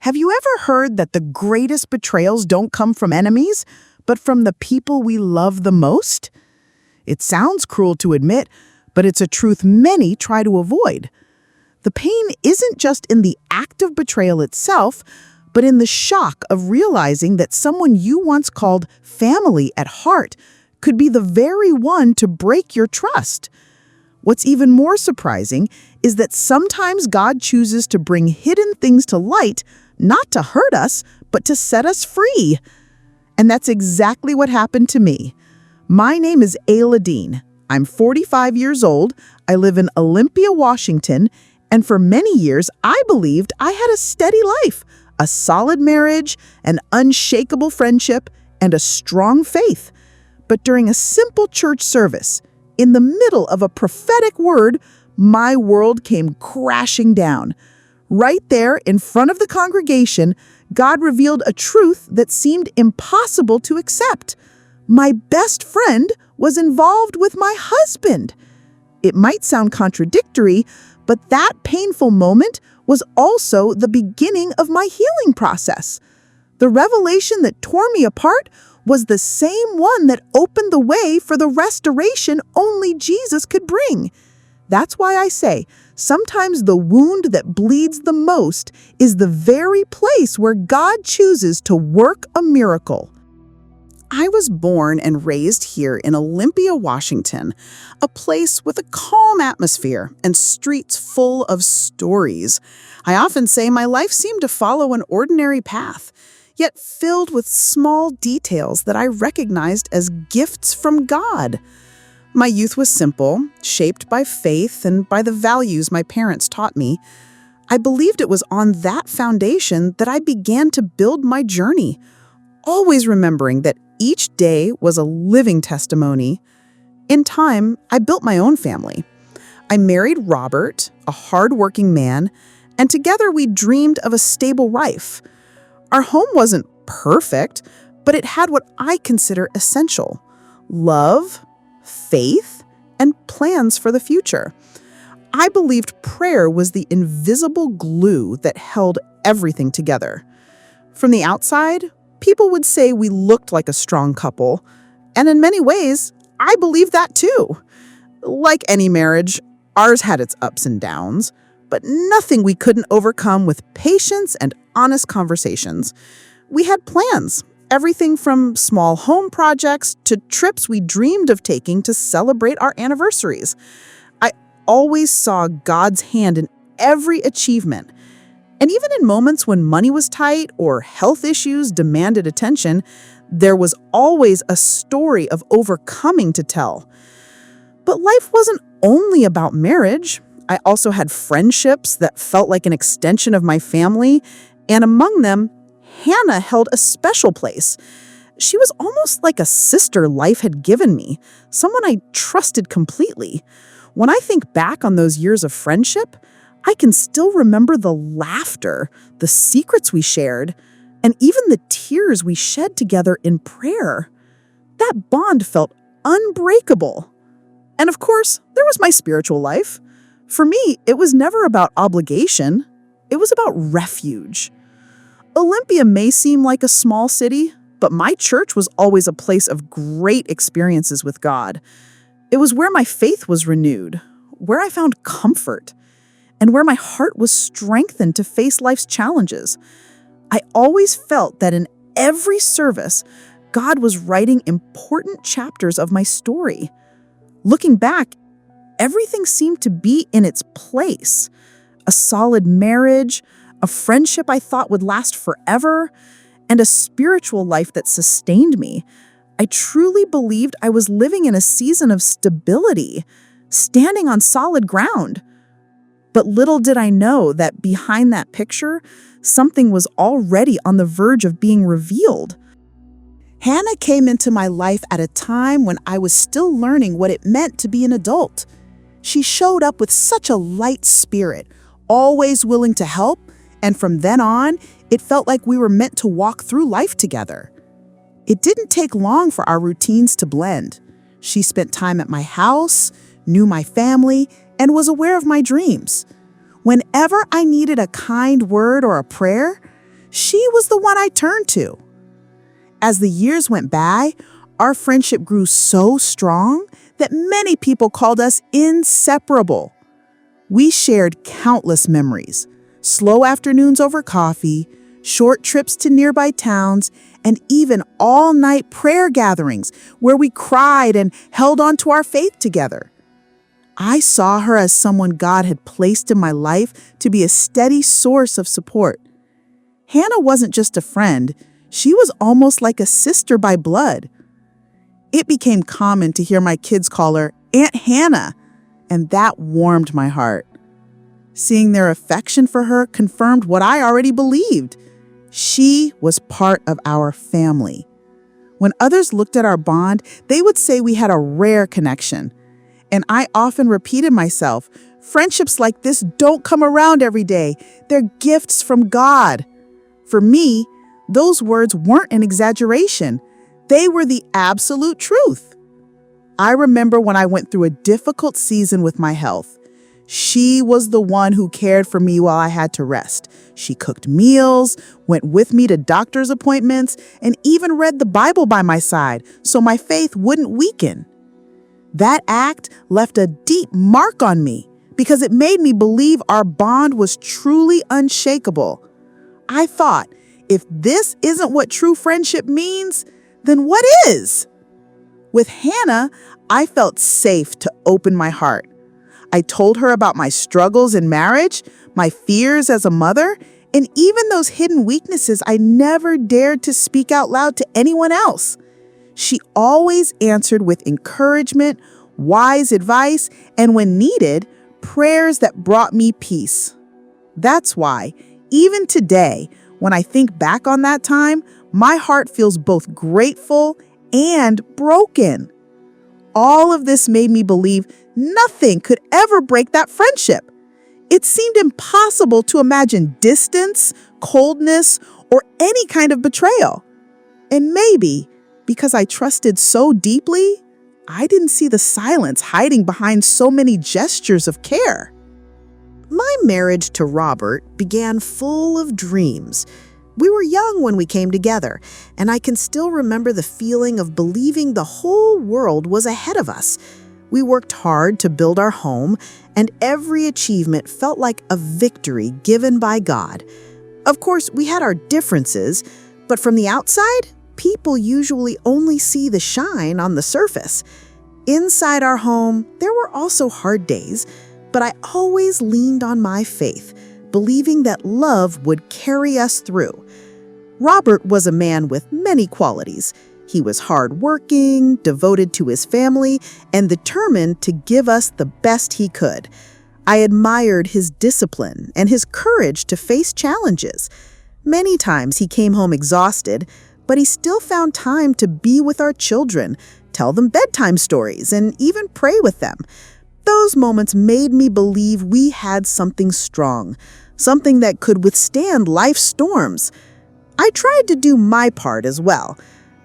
Have you ever heard that the greatest betrayals don't come from enemies, but from the people we love the most? It sounds cruel to admit, but it's a truth many try to avoid. The pain isn't just in the act of betrayal itself, but in the shock of realizing that someone you once called family at heart could be the very one to break your trust. What's even more surprising is that sometimes God chooses to bring hidden things to light, not to hurt us, but to set us free. And that's exactly what happened to me. My name is Ayla Dean. I'm 45 years old. I live in Olympia, Washington, and for many years, I believed I had a steady life, a solid marriage, an unshakable friendship, and a strong faith. But during a simple church service, in the middle of a prophetic word, my world came crashing down. Right there in front of the congregation, God revealed a truth that seemed impossible to accept. My best friend was involved with my husband. It might sound contradictory, but that painful moment was also the beginning of my healing process. The revelation that tore me apart was the same one that opened the way for the restoration only Jesus could bring. That's why I say, sometimes the wound that bleeds the most is the very place where God chooses to work a miracle. I was born and raised here in Olympia, Washington, a place with a calm atmosphere and streets full of stories. I often say my life seemed to follow an ordinary path, yet filled with small details that I recognized as gifts from God. My youth was simple, shaped by faith and by the values my parents taught me. I believed it was on that foundation that I began to build my journey, always remembering that each day was a living testimony. In time, I built my own family. I married Robert, a hard-working man, and together we dreamed of a stable life. Our home wasn't perfect, but it had what I consider essential: love, faith, and plans for the future. I believed prayer was the invisible glue that held everything together. From the outside, people would say we looked like a strong couple, and in many ways, I believe that too. Like any marriage, ours had its ups and downs, but nothing we couldn't overcome with patience and honest conversations. We had plans, everything from small home projects to trips we dreamed of taking to celebrate our anniversaries. I always saw God's hand in every achievement. And even in moments when money was tight or health issues demanded attention, there was always a story of overcoming to tell. But life wasn't only about marriage. I also had friendships that felt like an extension of my family, and among them, Hannah held a special place. She was almost like a sister life had given me, someone I trusted completely. When I think back on those years of friendship, I can still remember the laughter, the secrets we shared, and even the tears we shed together in prayer. That bond felt unbreakable. And of course, there was my spiritual life. For me, it was never about obligation. It was about refuge. Olympia may seem like a small city, but my church was always a place of great experiences with God. It was where my faith was renewed, where I found comfort, and where my heart was strengthened to face life's challenges. I always felt that in every service, God was writing important chapters of my story. Looking back, everything seemed to be in its place. A solid marriage, a friendship I thought would last forever, and a spiritual life that sustained me. I truly believed I was living in a season of stability, standing on solid ground. But little did I know that behind that picture, something was already on the verge of being revealed. Hannah came into my life at a time when I was still learning what it meant to be an adult. She showed up with such a light spirit, always willing to help, and from then on, it felt like we were meant to walk through life together. It didn't take long for our routines to blend. She spent time at my house, knew my family, and was aware of my dreams. Whenever I needed a kind word or a prayer, She was the one I turned to. As the years went by, our friendship grew so strong that many people called us inseparable. We shared countless memories, slow afternoons over coffee, short trips to nearby towns, and even all-night prayer gatherings where we cried and held on to our faith together. I saw her as someone God had placed in my life to be a steady source of support. Hannah wasn't just a friend, she was almost like a sister by blood. It became common to hear my kids call her Aunt Hannah, and that warmed my heart. Seeing their affection for her confirmed what I already believed. She was part of our family. When others looked at our bond, they would say we had a rare connection. And I often repeated myself, friendships like this don't come around every day. They're gifts from God. For me, those words weren't an exaggeration. They were the absolute truth. I remember when I went through a difficult season with my health. She was the one who cared for me while I had to rest. She cooked meals, went with me to doctor's appointments, and even read the Bible by my side so my faith wouldn't weaken. That act left a deep mark on me because it made me believe our bond was truly unshakable. I thought, if this isn't what true friendship means, then what is? With Hannah, I felt safe to open my heart. I told her about my struggles in marriage, my fears as a mother, and even those hidden weaknesses I never dared to speak out loud to anyone else. She always answered with encouragement, wise advice, and when needed, prayers that brought me peace. That's why, even today, when I think back on that time, my heart feels both grateful and broken. All of this made me believe nothing could ever break that friendship. It seemed impossible to imagine distance, coldness, or any kind of betrayal. And maybe, because I trusted so deeply, I didn't see the silence hiding behind so many gestures of care. My marriage to Robert began full of dreams. We were young when we came together, and I can still remember the feeling of believing the whole world was ahead of us. We worked hard to build our home, and every achievement felt like a victory given by God. Of course, we had our differences, but from the outside, people usually only see the shine on the surface. Inside our home, there were also hard days, but I always leaned on my faith, believing that love would carry us through. Robert was a man with many qualities. He was hardworking, devoted to his family, and determined to give us the best he could. I admired his discipline and his courage to face challenges. Many times he came home exhausted, but he still found time to be with our children, tell them bedtime stories, and even pray with them. Those moments made me believe we had something strong, something that could withstand life's storms. I tried to do my part as well.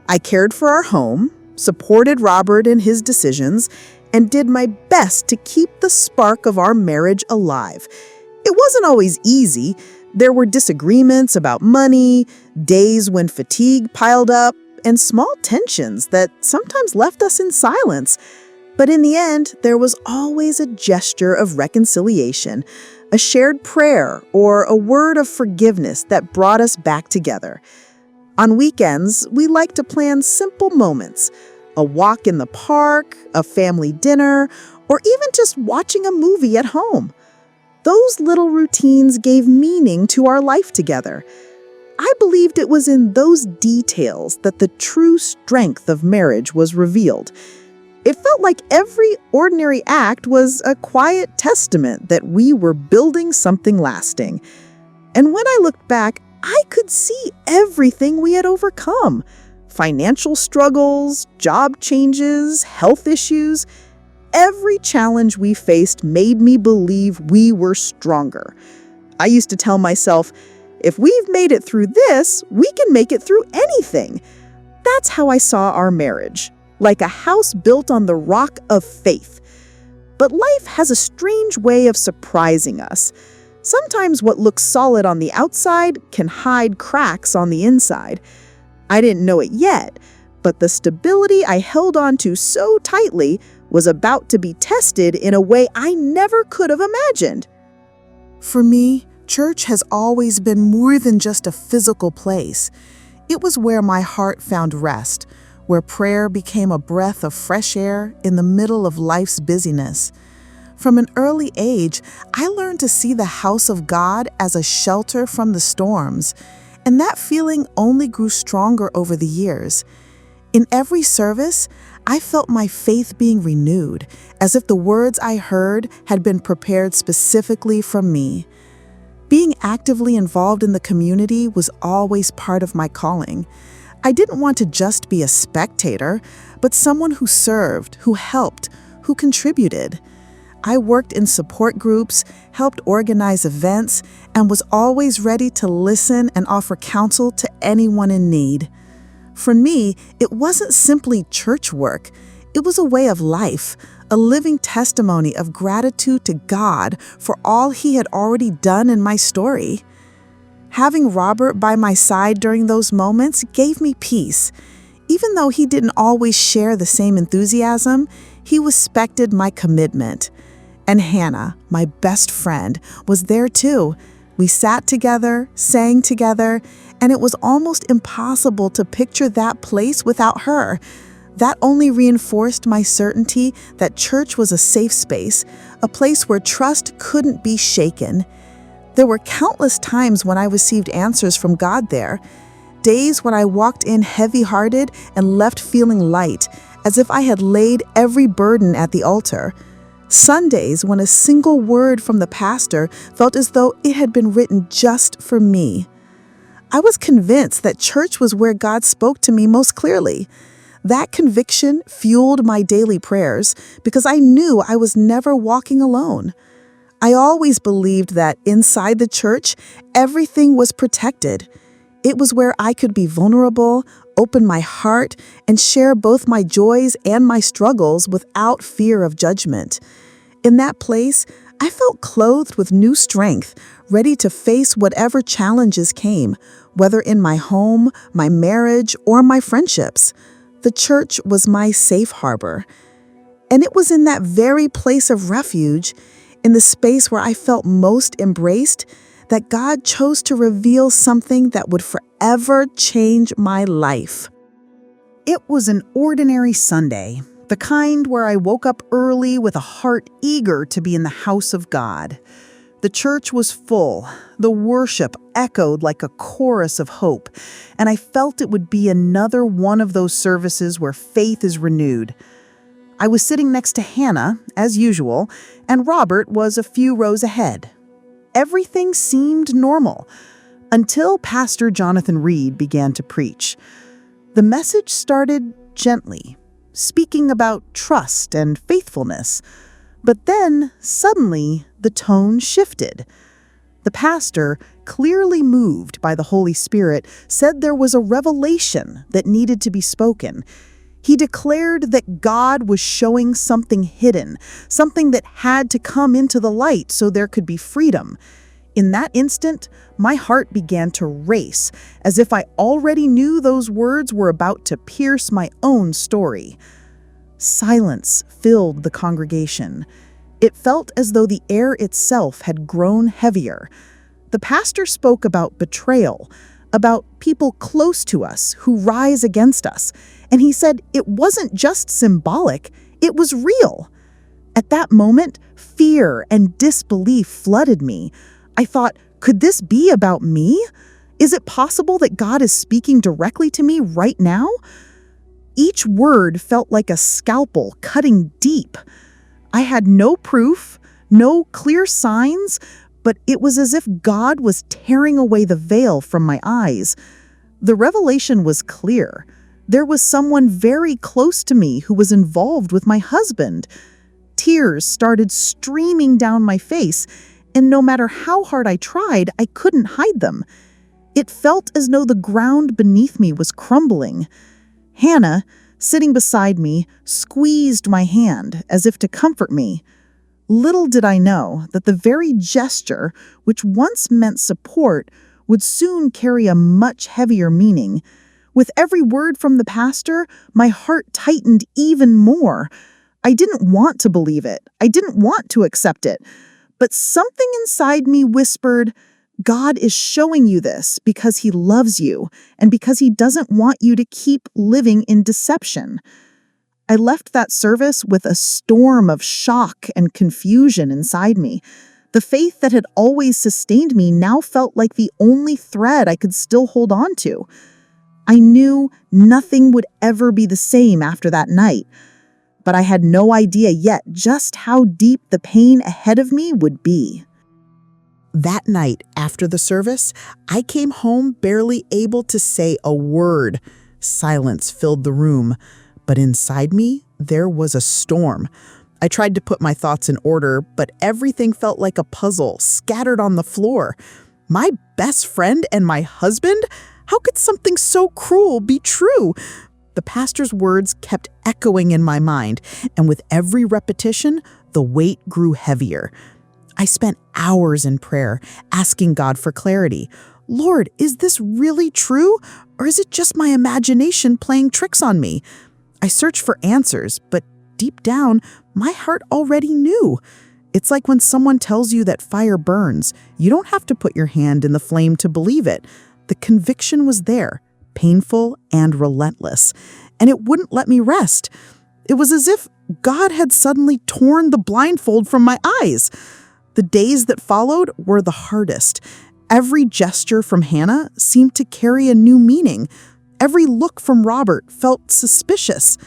I cared for our home, supported Robert in his decisions, and did my best to keep the spark of our marriage alive. It wasn't always easy. There were disagreements about money, days when fatigue piled up, and small tensions that sometimes left us in silence. But in the end, there was always a gesture of reconciliation, a shared prayer, or a word of forgiveness that brought us back together. On weekends, we like to plan simple moments, a walk in the park, a family dinner, or even just watching a movie at home. Those little routines gave meaning to our life together. I believed it was in those details that the true strength of marriage was revealed. It felt like every ordinary act was a quiet testament that we were building something lasting. And when I looked back, I could see everything we had overcome. Financial struggles, job changes, health issues. Every challenge we faced made me believe we were stronger. I used to tell myself, if we've made it through this, we can make it through anything. That's how I saw our marriage, like a house built on the rock of faith. But life has a strange way of surprising us. Sometimes what looks solid on the outside can hide cracks on the inside. I didn't know it yet, but the stability I held on to so tightly was about to be tested in a way I never could have imagined. For me, church has always been more than just a physical place. It was where my heart found rest, where prayer became a breath of fresh air in the middle of life's busyness. From an early age, I learned to see the house of God as a shelter from the storms, and that feeling only grew stronger over the years. In every service, I felt my faith being renewed, as if the words I heard had been prepared specifically for me. Being actively involved in the community was always part of my calling. I didn't want to just be a spectator, but someone who served, who helped, who contributed. I worked in support groups, helped organize events, and was always ready to listen and offer counsel to anyone in need. For me, it wasn't simply church work. It was a way of life, a living testimony of gratitude to God for all He had already done in my story. Having Robert by my side during those moments gave me peace. Even though he didn't always share the same enthusiasm, he respected my commitment. And Hannah, my best friend, was there too. We sat together, sang together, and it was almost impossible to picture that place without her. That only reinforced my certainty that church was a safe space, a place where trust couldn't be shaken. There were countless times when I received answers from God there. Days when I walked in heavy-hearted and left feeling light, as if I had laid every burden at the altar. Sundays when a single word from the pastor felt as though it had been written just for me. I was convinced that church was where God spoke to me most clearly. That conviction fueled my daily prayers because I knew I was never walking alone. I always believed that inside the church, everything was protected. It was where I could be vulnerable, open my heart, and share both my joys and my struggles without fear of judgment. In that place, I felt clothed with new strength, ready to face whatever challenges came, whether in my home, my marriage, or my friendships. The church was my safe harbor. And it was in that very place of refuge, in the space where I felt most embraced, that God chose to reveal something that would forever change my life. It was an ordinary Sunday, the kind where I woke up early with a heart eager to be in the house of God. The church was full. The worship echoed like a chorus of hope, and I felt it would be another one of those services where faith is renewed. I was sitting next to Hannah, as usual, and Robert was a few rows ahead. Everything seemed normal until Pastor Jonathan Reed began to preach. The message started gently, speaking about trust and faithfulness. But then, suddenly, the tone shifted. The pastor, clearly moved by the Holy Spirit, said there was a revelation that needed to be spoken. He declared that God was showing something hidden, something that had to come into the light so there could be freedom. In that instant, my heart began to race, as if I already knew those words were about to pierce my own story. Silence filled the congregation. It felt as though the air itself had grown heavier. The pastor spoke about betrayal, about people close to us who rise against us, and he said it wasn't just symbolic, it was real. At that moment, fear and disbelief flooded me. I thought, could this be about me? Is it possible that God is speaking directly to me right now? Each word felt like a scalpel cutting deep. I had no proof, no clear signs, but it was as if God was tearing away the veil from my eyes. The revelation was clear. There was someone very close to me who was involved with my husband. Tears started streaming down my face, and no matter how hard I tried, I couldn't hide them. It felt as though the ground beneath me was crumbling. Hannah, sitting beside me, squeezed my hand as if to comfort me. Little did I know that the very gesture, which once meant support, would soon carry a much heavier meaning. With every word from the pastor, my heart tightened even more. I didn't want to believe it. I didn't want to accept it. But something inside me whispered, God is showing you this because he loves you and because he doesn't want you to keep living in deception. I left that service with a storm of shock and confusion inside me. The faith that had always sustained me now felt like the only thread I could still hold on to. I knew nothing would ever be the same after that night, but I had no idea yet just how deep the pain ahead of me would be. That night, after the service, I came home barely able to say a word. Silence filled the room, but inside me, there was a storm. I tried to put my thoughts in order, but everything felt like a puzzle scattered on the floor. My best friend and my husband? How could something so cruel be true? The pastor's words kept echoing in my mind, and with every repetition, the weight grew heavier. I spent hours in prayer, asking God for clarity. Lord, is this really true, or is it just my imagination playing tricks on me? I searched for answers, but deep down, my heart already knew. It's like when someone tells you that fire burns. You don't have to put your hand in the flame to believe it. The conviction was there, painful and relentless, and it wouldn't let me rest. It was as if God had suddenly torn the blindfold from my eyes. The days that followed were the hardest. Every gesture from Hannah seemed to carry a new meaning. Every look from Robert felt suspicious.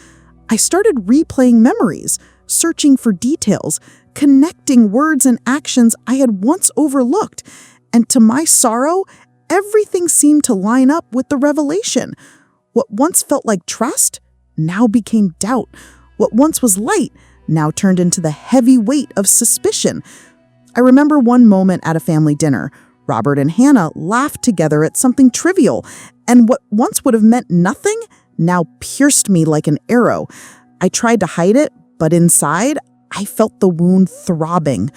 I started replaying memories, searching for details, connecting words and actions I had once overlooked. And to my sorrow, everything seemed to line up with the revelation. What once felt like trust now became doubt. What once was light now turned into the heavy weight of suspicion. I remember one moment at a family dinner. Robert and Hannah laughed together at something trivial, and what once would have meant nothing now pierced me like an arrow. I tried to hide it, but inside, I felt the wound throbbing.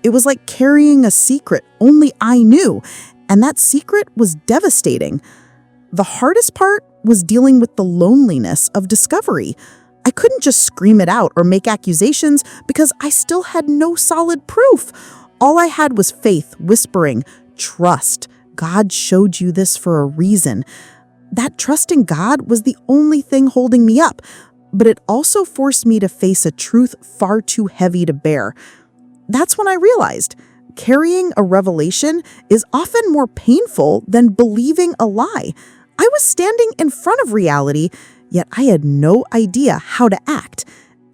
It was like carrying a secret only I knew, and that secret was devastating. The hardest part was dealing with the loneliness of discovery. I couldn't just scream it out or make accusations because I still had no solid proof. All I had was faith whispering, trust. God showed you this for a reason. That trust in God was the only thing holding me up, but it also forced me to face a truth far too heavy to bear. That's when I realized carrying a revelation is often more painful than believing a lie. I was standing in front of reality, yet I had no idea how to act.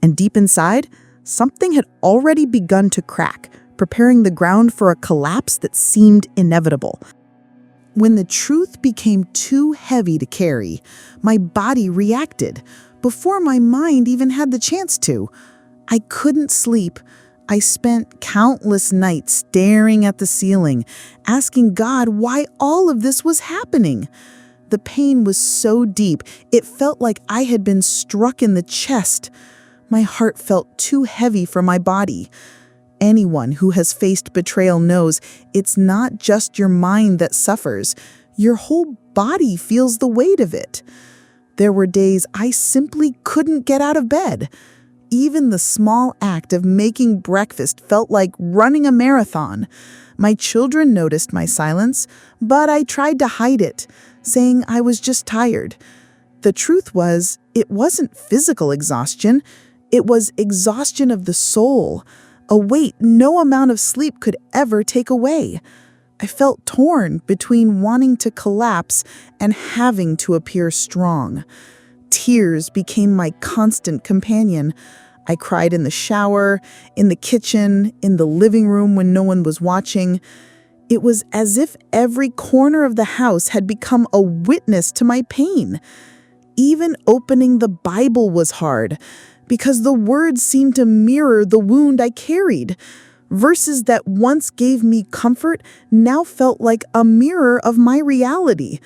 And deep inside, something had already begun to crack, preparing the ground for a collapse that seemed inevitable. When the truth became too heavy to carry, my body reacted before my mind even had the chance to. I couldn't sleep. I spent countless nights staring at the ceiling, asking God why all of this was happening. The pain was so deep, it felt like I had been struck in the chest. My heart felt too heavy for my body. Anyone who has faced betrayal knows it's not just your mind that suffers. Your whole body feels the weight of it. There were days I simply couldn't get out of bed. Even the small act of making breakfast felt like running a marathon. My children noticed my silence, but I tried to hide it, saying I was just tired. The truth was, it wasn't physical exhaustion. It was exhaustion of the soul, a weight no amount of sleep could ever take away. I felt torn between wanting to collapse and having to appear strong. Tears became my constant companion. I cried in the shower, in the kitchen, in the living room when no one was watching. It was as if every corner of the house had become a witness to my pain. Even opening the Bible was hard, because the words seemed to mirror the wound I carried. Verses that once gave me comfort now felt like a mirror of my reality.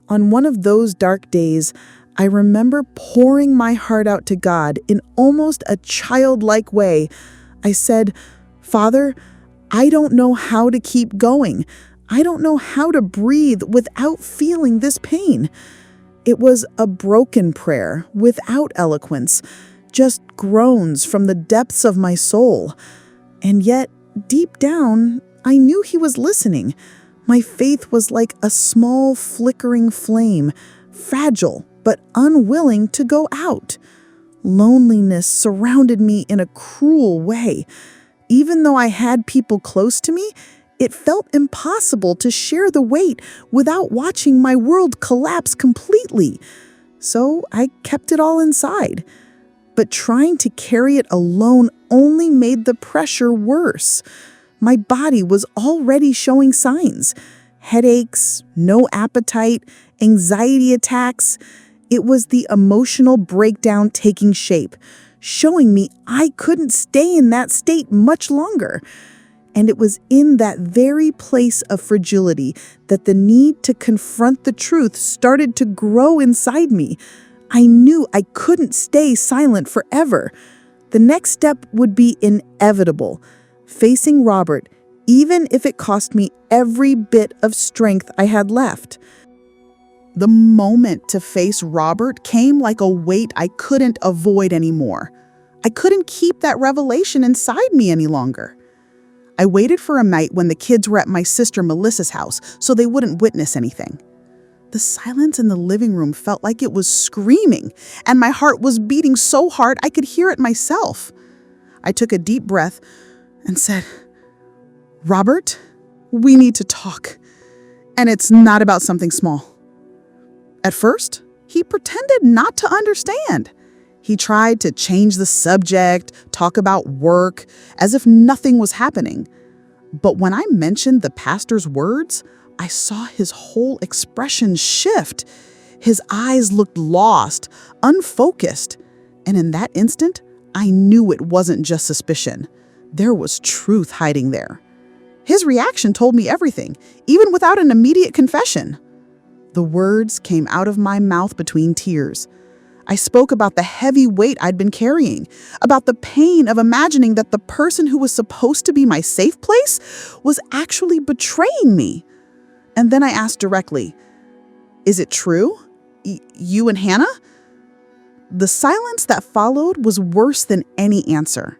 On one of those dark days, I remember pouring my heart out to God in almost a childlike way. I said, "Father, I don't know how to keep going. I don't know how to breathe without feeling this pain." It was a broken prayer without eloquence, just groans from the depths of my soul. And yet, deep down, I knew he was listening. My faith was like a small flickering flame, fragile but unwilling to go out. Loneliness surrounded me in a cruel way. Even though I had people close to me, it felt impossible to share the weight without watching my world collapse completely. So I kept it all inside. But trying to carry it alone only made the pressure worse. My body was already showing signs. Headaches, no appetite, anxiety attacks. It was the emotional breakdown taking shape, showing me I couldn't stay in that state much longer. And it was in that very place of fragility that the need to confront the truth started to grow inside me. I knew I couldn't stay silent forever. The next step would be inevitable, facing Robert, even if it cost me every bit of strength I had left. The moment to face Robert came like a weight I couldn't avoid anymore. I couldn't keep that revelation inside me any longer. I waited for a night when the kids were at my sister Melissa's house so they wouldn't witness anything. The silence in the living room felt like it was screaming, and my heart was beating so hard I could hear it myself. I took a deep breath and said, "Robert, we need to talk. And it's not about something small." At first, he pretended not to understand. He tried to change the subject, talk about work, as if nothing was happening. But when I mentioned the pastor's words, I saw his whole expression shift. His eyes looked lost, unfocused. And in that instant, I knew it wasn't just suspicion. There was truth hiding there. His reaction told me everything, even without an immediate confession. The words came out of my mouth between tears. I spoke about the heavy weight I'd been carrying, about the pain of imagining that the person who was supposed to be my safe place was actually betraying me. And then I asked directly, "Is it true? You and Hannah?" The silence that followed was worse than any answer.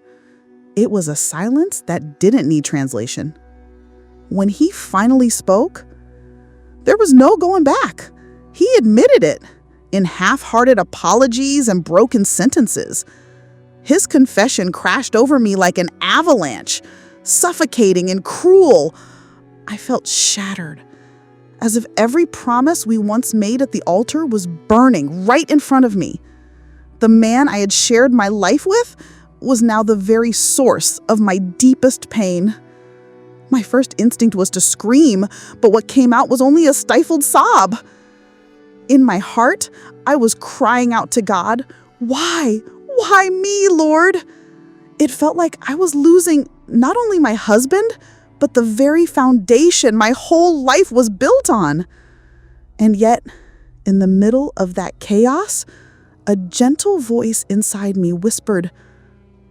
It was a silence that didn't need translation. When he finally spoke, there was no going back. He admitted it, in half-hearted apologies and broken sentences. His confession crashed over me like an avalanche, suffocating and cruel. I felt shattered, as if every promise we once made at the altar was burning right in front of me. The man I had shared my life with was now the very source of my deepest pain. My first instinct was to scream, but what came out was only a stifled sob. In my heart, I was crying out to God, "Why? Why me, Lord?" It felt like I was losing not only my husband, but the very foundation my whole life was built on. And yet, in the middle of that chaos, a gentle voice inside me whispered,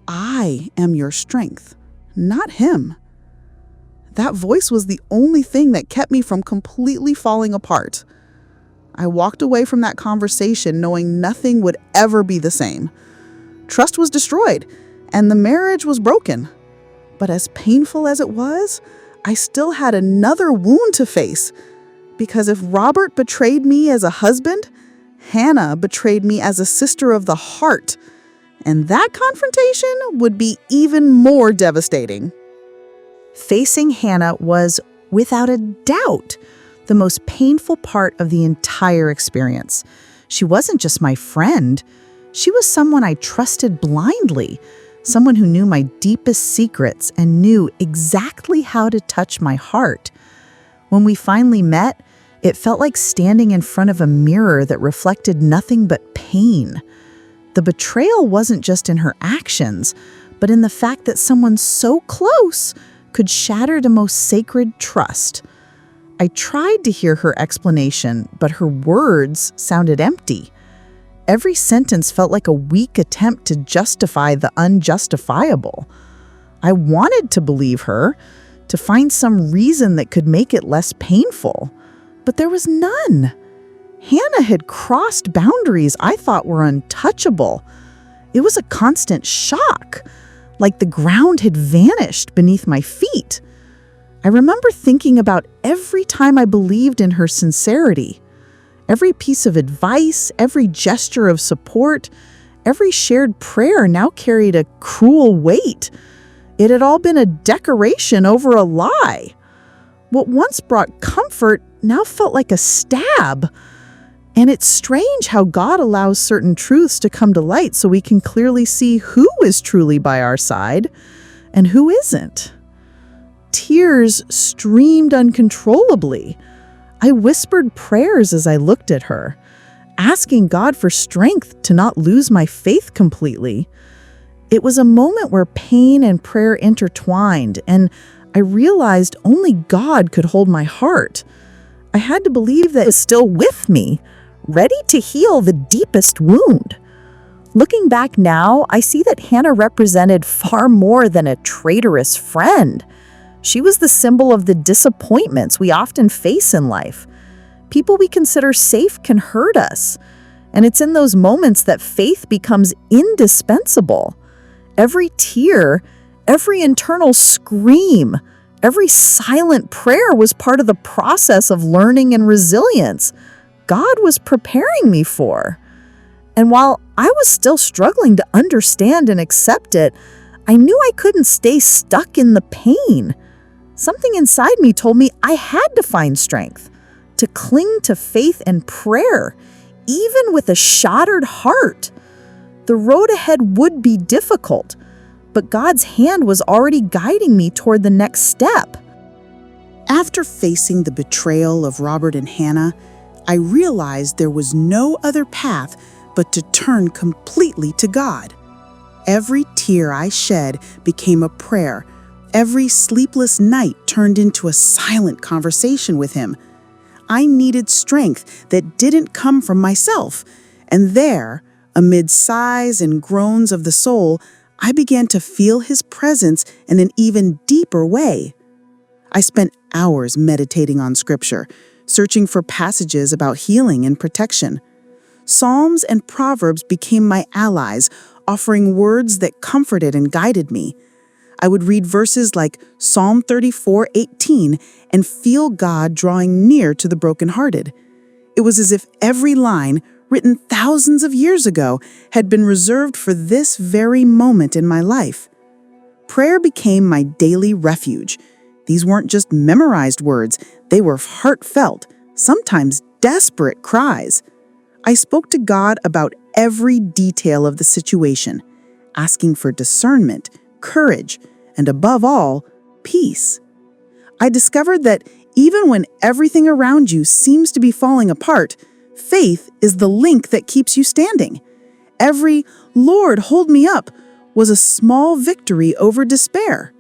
"I am your strength, not him." That voice was the only thing that kept me from completely falling apart. I walked away from that conversation knowing nothing would ever be the same. Trust was destroyed, and the marriage was broken. But as painful as it was, I still had another wound to face. Because if Robert betrayed me as a husband, Hannah betrayed me as a sister of the heart. And that confrontation would be even more devastating. Facing Hannah was, without a doubt, the most painful part of the entire experience. She wasn't just my friend. She was someone I trusted blindly, someone who knew my deepest secrets and knew exactly how to touch my heart. When we finally met, it felt like standing in front of a mirror that reflected nothing but pain. The betrayal wasn't just in her actions, but in the fact that someone so close could shatter the most sacred trust. I tried to hear her explanation, but her words sounded empty. Every sentence felt like a weak attempt to justify the unjustifiable. I wanted to believe her, to find some reason that could make it less painful. But there was none. Hannah had crossed boundaries I thought were untouchable. It was a constant shock, like the ground had vanished beneath my feet. I remember thinking about every time I believed in her sincerity. Every piece of advice, every gesture of support, every shared prayer now carried a cruel weight. It had all been a decoration over a lie. What once brought comfort now felt like a stab. And it's strange how God allows certain truths to come to light so we can clearly see who is truly by our side and who isn't. Tears streamed uncontrollably. I whispered prayers as I looked at her, asking God for strength to not lose my faith completely. It was a moment where pain and prayer intertwined, and I realized only God could hold my heart. I had to believe that it was still with me, ready to heal the deepest wound. Looking back now, I see that Hannah represented far more than a traitorous friend. She was the symbol of the disappointments we often face in life. People we consider safe can hurt us, and it's in those moments that faith becomes indispensable. Every tear, every internal scream, every silent prayer was part of the process of learning and resilience God was preparing me for. And while I was still struggling to understand and accept it, I knew I couldn't stay stuck in the pain. Something inside me told me I had to find strength, to cling to faith and prayer, even with a shattered heart. The road ahead would be difficult, but God's hand was already guiding me toward the next step. After facing the betrayal of Robert and Hannah, I realized there was no other path but to turn completely to God. Every tear I shed became a prayer. Every sleepless night turned into a silent conversation with Him. I needed strength that didn't come from myself, and there, amid sighs and groans of the soul, I began to feel His presence in an even deeper way. I spent hours meditating on Scripture, searching for passages about healing and protection. Psalms and Proverbs became my allies, offering words that comforted and guided me. I would read verses like Psalm 34:18 and feel God drawing near to the brokenhearted. It was as if every line, written thousands of years ago, had been reserved for this very moment in my life. Prayer became my daily refuge. These weren't just memorized words, they were heartfelt, sometimes desperate cries. I spoke to God about every detail of the situation, asking for discernment, courage, and above all, peace. I discovered that even when everything around you seems to be falling apart, faith is the link that keeps you standing. Every "Lord, hold me up" was a small victory over despair.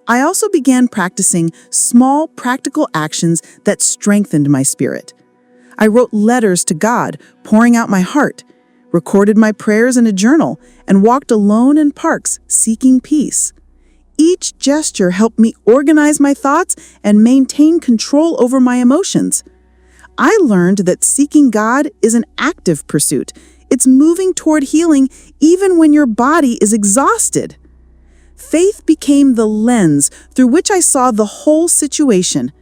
I also began practicing small, practical actions that strengthened my spirit. I wrote letters to God, pouring out my heart, recorded my prayers in a journal, and walked alone in parks, seeking peace. Each gesture helped me organize my thoughts and maintain control over my emotions. I learned that seeking God is an active pursuit. It's moving toward healing even when your body is exhausted. Faith became the lens through which I saw the whole situation.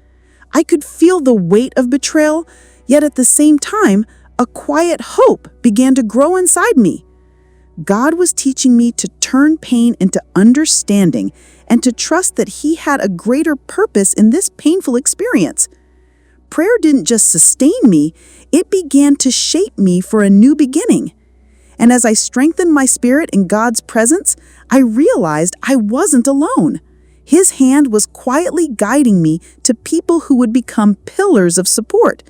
I could feel the weight of betrayal, yet at the same time, a quiet hope began to grow inside me. God was teaching me to turn pain into understanding and to trust that He had a greater purpose in this painful experience. Prayer didn't just sustain me, it began to shape me for a new beginning. And as I strengthened my spirit in God's presence, I realized I wasn't alone. His hand was quietly guiding me to people who would become pillars of support,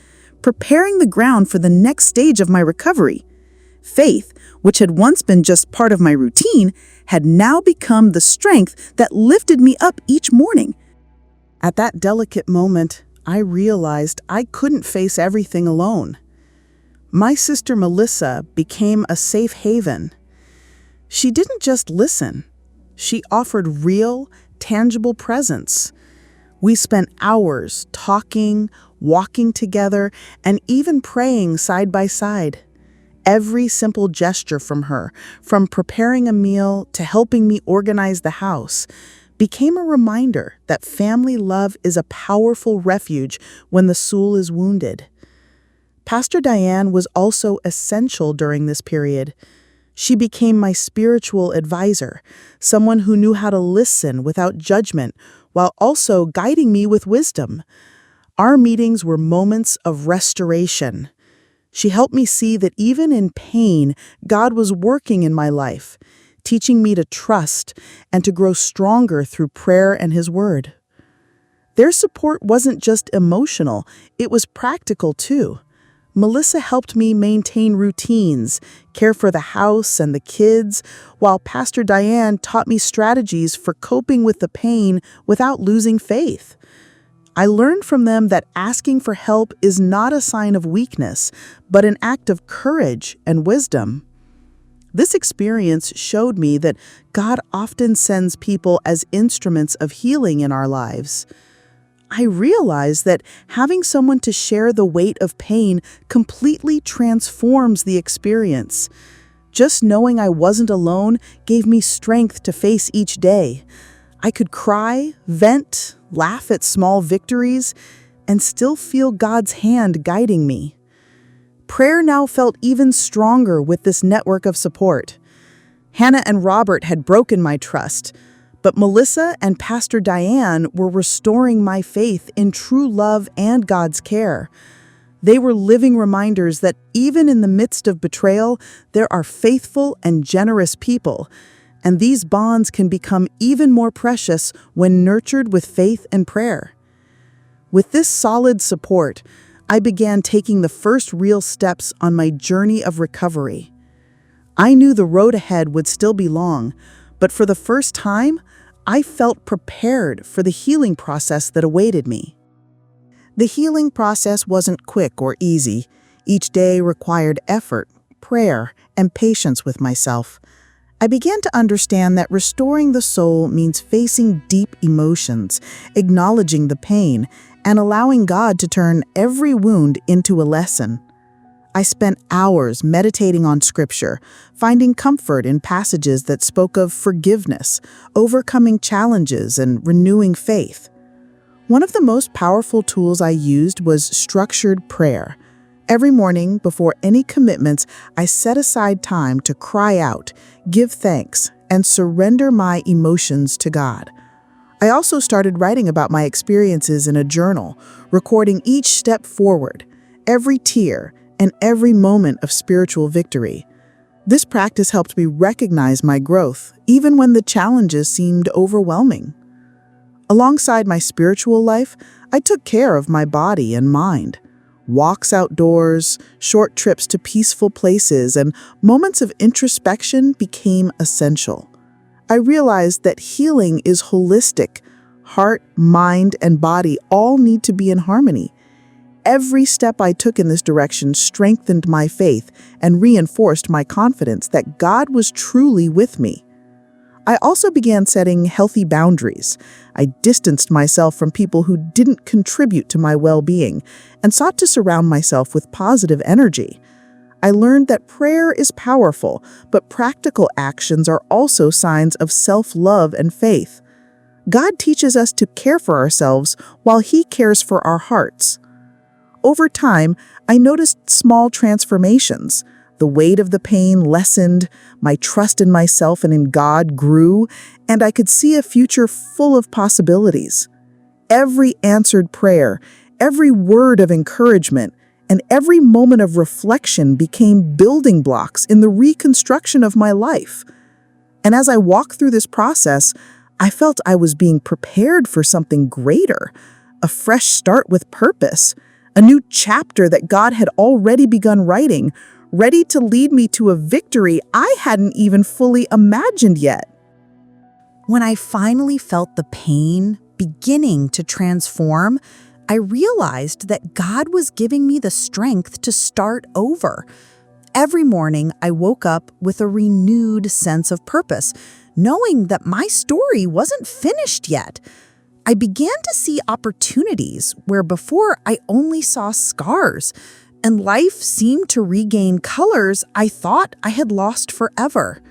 preparing the ground for the next stage of my recovery. Faith, which had once been just part of my routine, had now become the strength that lifted me up each morning. At that delicate moment, I realized I couldn't face everything alone. My sister Melissa became a safe haven. She didn't just listen. She offered real, tangible presence. We spent hours talking, walking together, and even praying side by side. Every simple gesture from her, from preparing a meal to helping me organize the house, became a reminder that family love is a powerful refuge when the soul is wounded. Pastor Diane was also essential during this period. She became my spiritual advisor, someone who knew how to listen without judgment while also guiding me with wisdom. Our meetings were moments of restoration. She helped me see that even in pain, God was working in my life, teaching me to trust and to grow stronger through prayer and His Word. Their support wasn't just emotional, it was practical too. Melissa helped me maintain routines, care for the house and the kids, while Pastor Diane taught me strategies for coping with the pain without losing faith. I learned from them that asking for help is not a sign of weakness, but an act of courage and wisdom. This experience showed me that God often sends people as instruments of healing in our lives. I realized that having someone to share the weight of pain completely transforms the experience. Just knowing I wasn't alone gave me strength to face each day. I could cry, vent, laugh at small victories, and still feel God's hand guiding me. Prayer now felt even stronger with this network of support. Hannah and Robert had broken my trust, but Melissa and Pastor Diane were restoring my faith in true love and God's care. They were living reminders that even in the midst of betrayal, there are faithful and generous people, and these bonds can become even more precious when nurtured with faith and prayer. With this solid support, I began taking the first real steps on my journey of recovery. I knew the road ahead would still be long, but for the first time, I felt prepared for the healing process that awaited me. The healing process wasn't quick or easy. Each day required effort, prayer, and patience with myself. I began to understand that restoring the soul means facing deep emotions, acknowledging the pain, and allowing God to turn every wound into a lesson. I spent hours meditating on Scripture, finding comfort in passages that spoke of forgiveness, overcoming challenges, and renewing faith. One of the most powerful tools I used was structured prayer. Every morning, before any commitments, I set aside time to cry out, give thanks, and surrender my emotions to God. I also started writing about my experiences in a journal, recording each step forward, every tear, and every moment of spiritual victory. This practice helped me recognize my growth, even when the challenges seemed overwhelming. Alongside my spiritual life, I took care of my body and mind. Walks outdoors, short trips to peaceful places, and moments of introspection became essential. I realized that healing is holistic. Heart, mind, and body all need to be in harmony. Every step I took in this direction strengthened my faith and reinforced my confidence that God was truly with me. I also began setting healthy boundaries. I distanced myself from people who didn't contribute to my well-being and sought to surround myself with positive energy. I learned that prayer is powerful, but practical actions are also signs of self-love and faith. God teaches us to care for ourselves while He cares for our hearts. Over time, I noticed small transformations. The weight of the pain lessened, my trust in myself and in God grew, and I could see a future full of possibilities. Every answered prayer, every word of encouragement, and every moment of reflection became building blocks in the reconstruction of my life. And as I walked through this process, I felt I was being prepared for something greater, a fresh start with purpose, a new chapter that God had already begun writing, ready to lead me to a victory I hadn't even fully imagined yet. When I finally felt the pain beginning to transform, I realized that God was giving me the strength to start over. Every morning, I woke up with a renewed sense of purpose, knowing that my story wasn't finished yet. I began to see opportunities where before I only saw scars, and life seemed to regain colors I thought I had lost forever.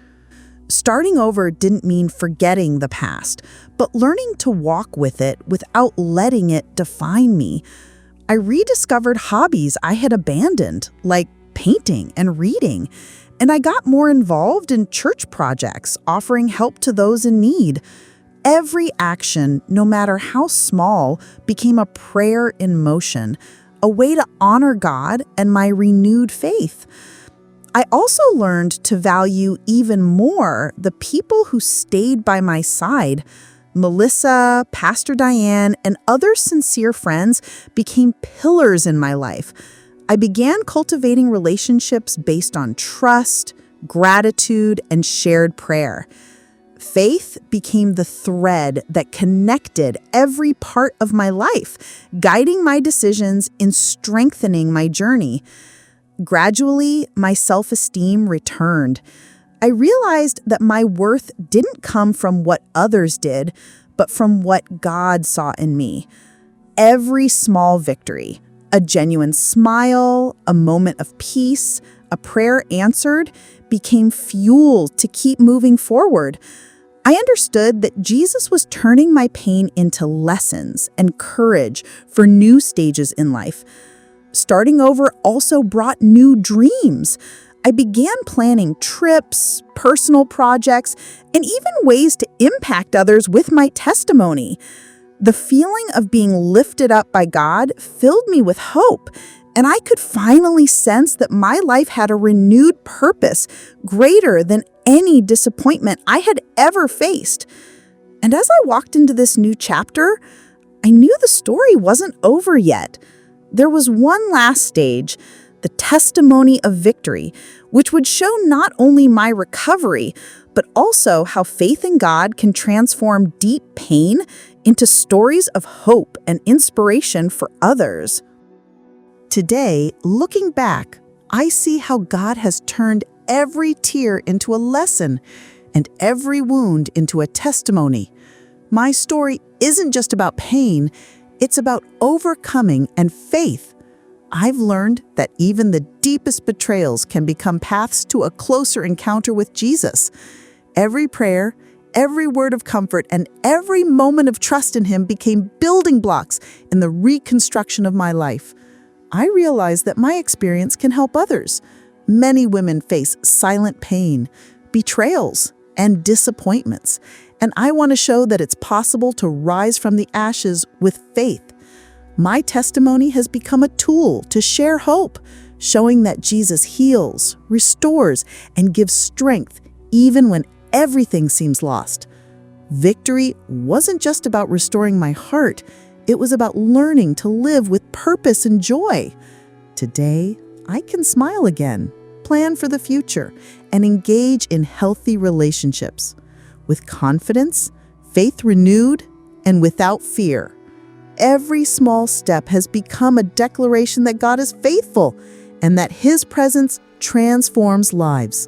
Starting over didn't mean forgetting the past, but learning to walk with it without letting it define me. I rediscovered hobbies I had abandoned, like painting and reading, and I got more involved in church projects, offering help to those in need. Every action, no matter how small, became a prayer in motion, a way to honor God and my renewed faith. I also learned to value even more the people who stayed by my side. Melissa, Pastor Diane, and other sincere friends became pillars in my life. I began cultivating relationships based on trust, gratitude, and shared prayer. Faith became the thread that connected every part of my life, guiding my decisions and strengthening my journey. Gradually, my self-esteem returned. I realized that my worth didn't come from what others did, but from what God saw in me. Every small victory, a genuine smile, a moment of peace, a prayer answered, became fuel to keep moving forward. I understood that Jesus was turning my pain into lessons and courage for new stages in life. Starting over also brought new dreams. I began planning trips, personal projects, and even ways to impact others with my testimony. The feeling of being lifted up by God filled me with hope, and I could finally sense that my life had a renewed purpose greater than any disappointment I had ever faced. And as I walked into this new chapter, I knew the story wasn't over yet. There was one last stage, the testimony of victory, which would show not only my recovery, but also how faith in God can transform deep pain into stories of hope and inspiration for others. Today, looking back, I see how God has turned every tear into a lesson and every wound into a testimony. My story isn't just about pain, it's about overcoming and faith. I've learned that even the deepest betrayals can become paths to a closer encounter with Jesus. Every prayer, every word of comfort, and every moment of trust in Him became building blocks in the reconstruction of my life. I realize that my experience can help others. Many women face silent pain, betrayals, and disappointments, and I want to show that it's possible to rise from the ashes with faith. My testimony has become a tool to share hope, showing that Jesus heals, restores, and gives strength even when everything seems lost. Victory wasn't just about restoring my heart, it was about learning to live with purpose and joy. Today, I can smile again, plan for the future, and engage in healthy relationships. With confidence, faith renewed, and without fear. Every small step has become a declaration that God is faithful and that His presence transforms lives.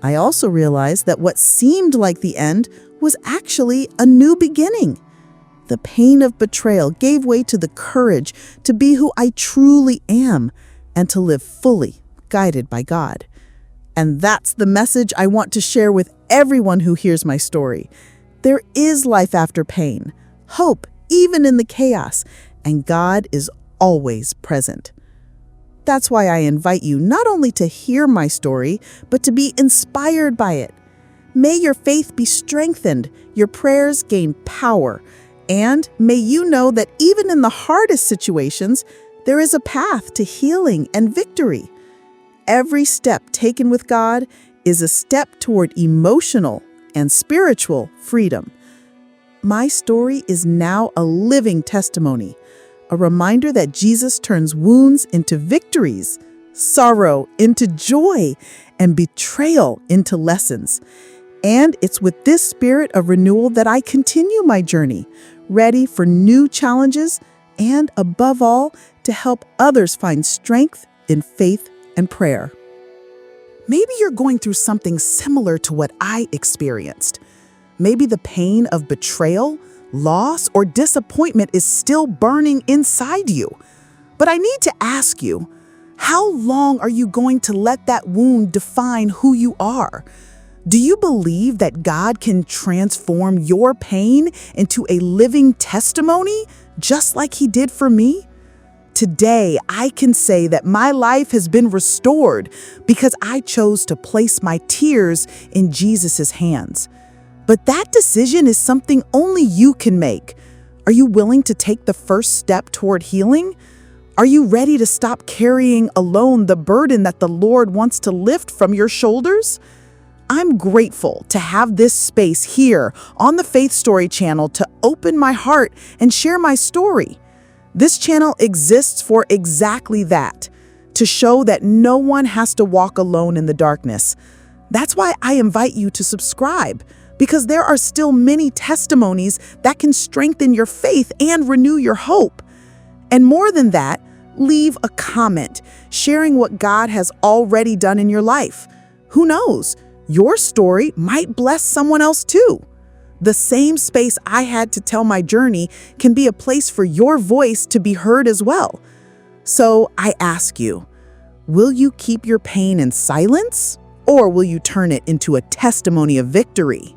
I also realized that what seemed like the end was actually a new beginning. The pain of betrayal gave way to the courage to be who I truly am and to live fully, guided by God. And that's the message I want to share with everyone who hears my story. There is life after pain, hope even in the chaos, and God is always present. That's why I invite you not only to hear my story, but to be inspired by it. May your faith be strengthened, your prayers gain power, and may you know that even in the hardest situations, there is a path to healing and victory. Every step taken with God is a step toward emotional and spiritual freedom. My story is now a living testimony, a reminder that Jesus turns wounds into victories, sorrow into joy, and betrayal into lessons. And it's with this spirit of renewal that I continue my journey, ready for new challenges and, above all, to help others find strength in faith and prayer. Maybe you're going through something similar to what I experienced. Maybe the pain of betrayal, loss, or disappointment is still burning inside you. But I need to ask you, how long are you going to let that wound define who you are? Do you believe that God can transform your pain into a living testimony, just like He did for me? Today, I can say that my life has been restored because I chose to place my tears in Jesus' hands. But that decision is something only you can make. Are you willing to take the first step toward healing? Are you ready to stop carrying alone the burden that the Lord wants to lift from your shoulders? I'm grateful to have this space here on the Faith Story channel to open my heart and share my story. This channel exists for exactly that, to show that no one has to walk alone in the darkness. That's why I invite you to subscribe, because there are still many testimonies that can strengthen your faith and renew your hope. And more than that, leave a comment sharing what God has already done in your life. Who knows? Your story might bless someone else too. The same space I had to tell my journey can be a place for your voice to be heard as well. So I ask you, will you keep your pain in silence, or will you turn it into a testimony of victory?